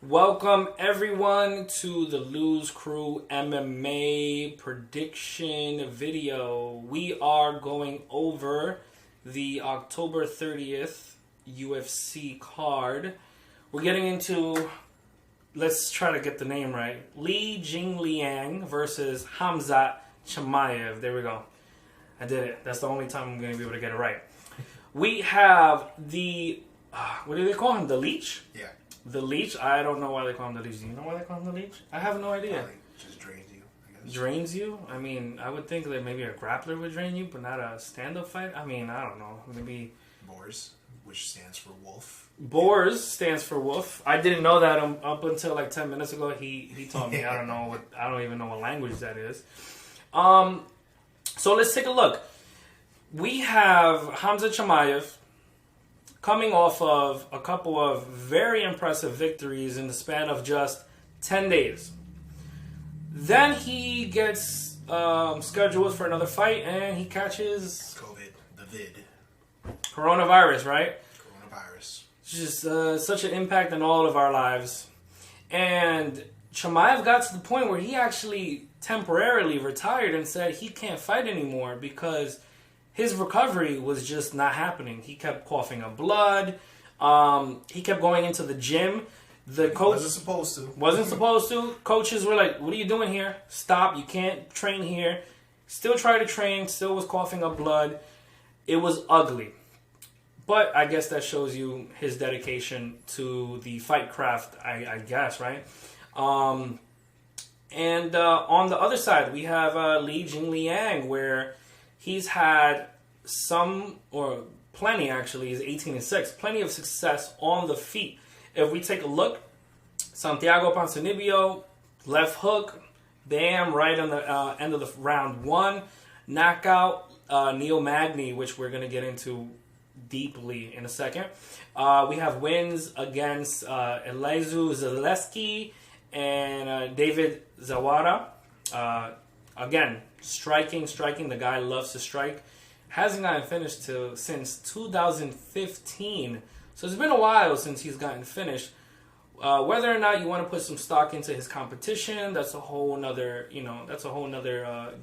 Welcome everyone to the Lose Crew MMA prediction video. We are going over the October 30th UFC card. We're getting into, let's try to get the name right, Jingliang versus Khamzat Chimaev. There we go. I did it. That's the only time I'm going to be able to get it right. We have the, what do they call him? The Leech? Yeah. The Leech? I don't know why they call him the Leech. Do you know why they call him the Leech? I have no idea. Probably just drains you, I guess. Drains you? I mean, I would think that maybe a grappler would drain you, but not a stand-up fight? I mean, I don't know. Maybe... Boars, which stands for wolf. Boars stands for wolf. I didn't know that up until like 10 minutes ago. He told me. I don't even know what language that is. So let's take a look. We have Khamzat Chimaev coming off of a couple of very impressive victories in the span of just 10 days. Then he gets scheduled for another fight and he catches... COVID, the vid. Coronavirus, right? Coronavirus. It's just such an impact on all of our lives. And Chimaev got to the point where he actually temporarily retired and said he can't fight anymore because his recovery was just not happening. He kept coughing up blood. He kept going into the gym. The coach wasn't supposed to. Coaches were like, "What are you doing here? Stop! You can't train here." Still tried to train. Still was coughing up blood. It was ugly. But I guess that shows you his dedication to the fight craft. I guess, right? And on the other side, we have Jingliang, where he's had plenty actually, he's 18-6, plenty of success on the feet. If we take a look, Santiago Ponzinibbio, left hook, bam, right on the end of the round one, knockout, Neil Magny, which we're going to get into deeply in a second. We have wins against Elizu Zaleski and David Zawada. Again, striking. The guy loves to strike. Hasn't gotten finished since 2015. So it's been a while since he's gotten finished. Whether or not you want to put some stock into his competition, that's a whole nother,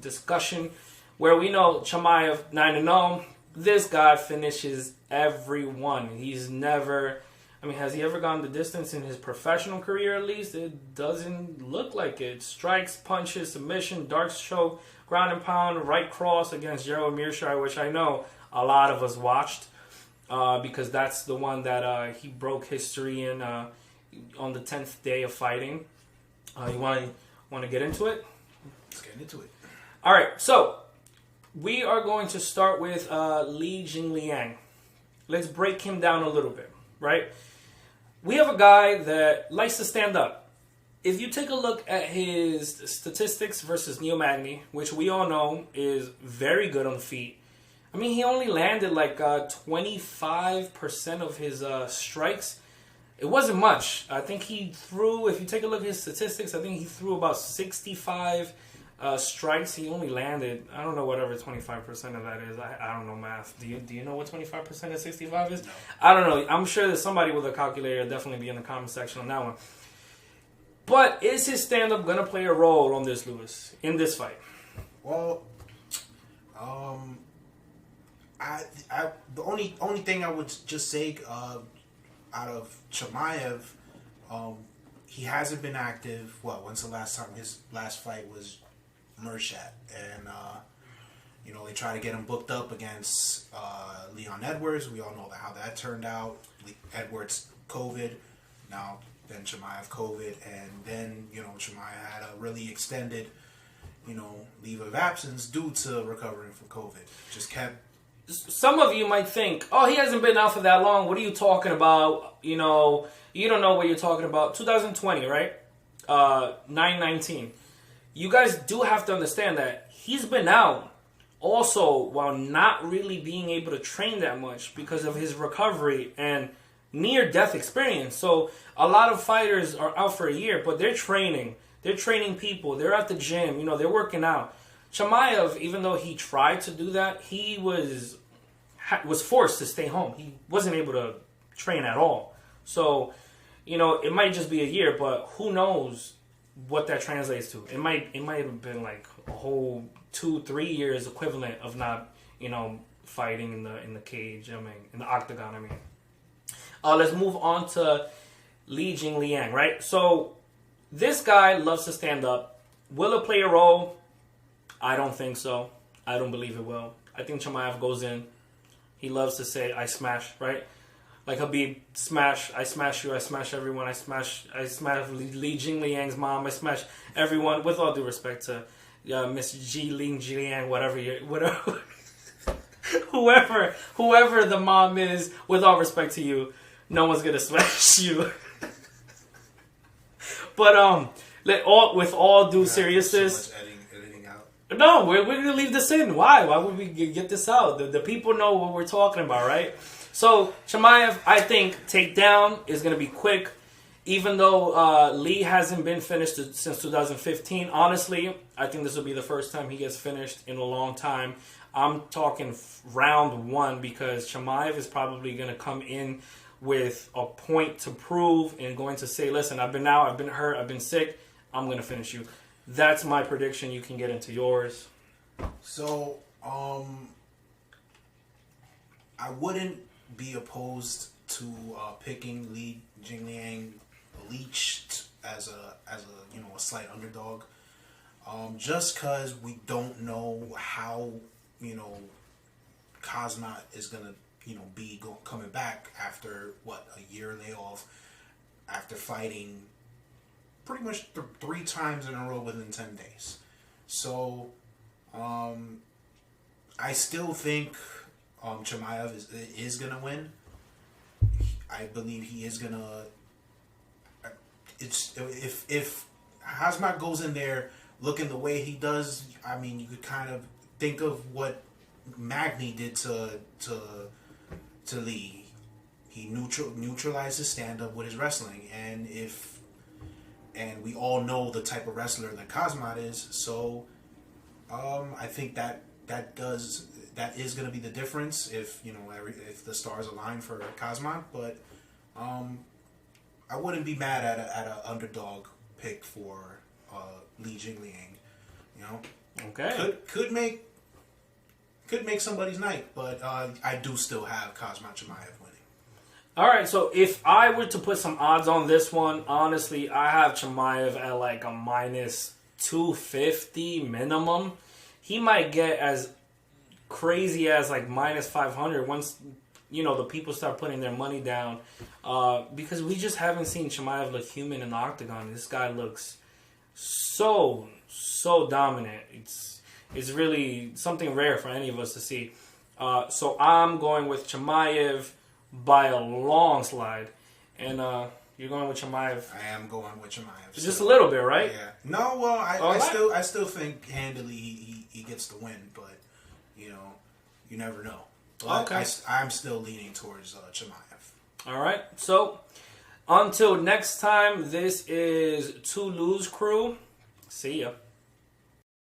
discussion. Where we know Chimaev 9-0, this guy finishes everyone. He's never... has he ever gone the distance in his professional career at least? It doesn't look like it. Strikes, punches, submission, darts choke, ground and pound, right cross against Gerald Mearshire, which I know a lot of us watched because that's the one that he broke history in on the 10th day of fighting. You want to get into it? Let's get into it. All right, so we are going to start with Jingliang. Let's break him down a little bit, right? We have a guy that likes to stand up. If you take a look at his statistics versus Neil Magny, which we all know is very good on the feet. He only landed like 25% of his strikes. It wasn't much. I think he threw, if you take a look at his statistics, I think he threw about 65 strikes. He only landed, I don't know whatever 25% of that is. I don't know math. Do you know what 25% of 65 is? No. I don't know. I'm sure that somebody with a calculator will definitely be in the comment section on that one. But is his stand-up going to play a role on this, Lewis, in this fight? Well, the only thing I would just say out of Chimaev, he hasn't been active. When's the last time his last fight was Mershat? And they try to get him booked up against Leon Edwards. We all know how that turned out. Edwards COVID, now then Chimaev COVID, and then Chimaev had a really extended leave of absence due to recovering from COVID. Just kept. Some of you might think, oh, he hasn't been out for that long. What are you talking about? You don't know what you're talking about. 2020, right? 9/19. You guys do have to understand that he's been out also while not really being able to train that much because of his recovery and near-death experience. So a lot of fighters are out for a year, but they're training. They're training people. They're at the gym. They're working out. Chimaev, even though he tried to do that, he was forced to stay home. He wasn't able to train at all. So, it might just be a year, but who knows what that translates to? It might have been like a whole 2-3 years equivalent of not, fighting in the cage. I mean, in the octagon. I mean, let's move on to Jingliang, right? So this guy loves to stand up. Will it play a role? I don't think so. I don't believe it will. I think Chimaev goes in. He loves to say, "I smash," right? Like Habib, smash. I smash you. I smash everyone. I smash Li Jingliang's mom. I smash everyone. With all due respect to Miss Jingliang, whatever, whoever the mom is. With all respect to you, no one's gonna smash you. But with all due seriousness. So much editing out. No, we're gonna leave this in. Why? Why would we get this out? The people know what we're talking about, right? So Chimaev, I think takedown is gonna be quick. Even though Lee hasn't been finished since 2015, honestly, I think this will be the first time he gets finished in a long time. I'm talking round 1 because Chimaev is probably gonna come in with a point to prove and going to say, "Listen, I've been hurt, I've been sick. I'm gonna finish you." That's my prediction. You can get into yours. So, I wouldn't be opposed to picking Li Jingliang Leach as a a slight underdog, just because we don't know how Kazmat is gonna be coming back after a year layoff after fighting pretty much 3 times in a row within 10 days. So, I still think Chimaev is gonna win. I believe he is gonna. It's if Kazmat goes in there looking the way he does, I mean, you could kind of think of what Magny did to Lee. He neutralized his stand-up with his wrestling, and we all know the type of wrestler that Kazmat is. So, I think that is going to be the difference if the stars align for Kazmat. But I wouldn't be mad at an underdog pick for Li Jingliang. Okay, could make somebody's night, but I do still have Kazmat Chimaev winning. All right, so if I were to put some odds on this one, honestly, I have Chimaev at like a minus 250 minimum. He might get as crazy as like minus 500 once the people start putting their money down, because we just haven't seen Chimaev look human in the octagon. This guy looks so dominant. It's really something rare for any of us to see. So I'm going with Chimaev by a long slide. And you're going with Chimaev. I am going with Chimaev. Just a little bit, right? Yeah. No, well, I still think handily he gets the win, but you never know. But okay. I'm still leaning towards Chimaev. All right. So until next time, this is To Lose Crew. See ya.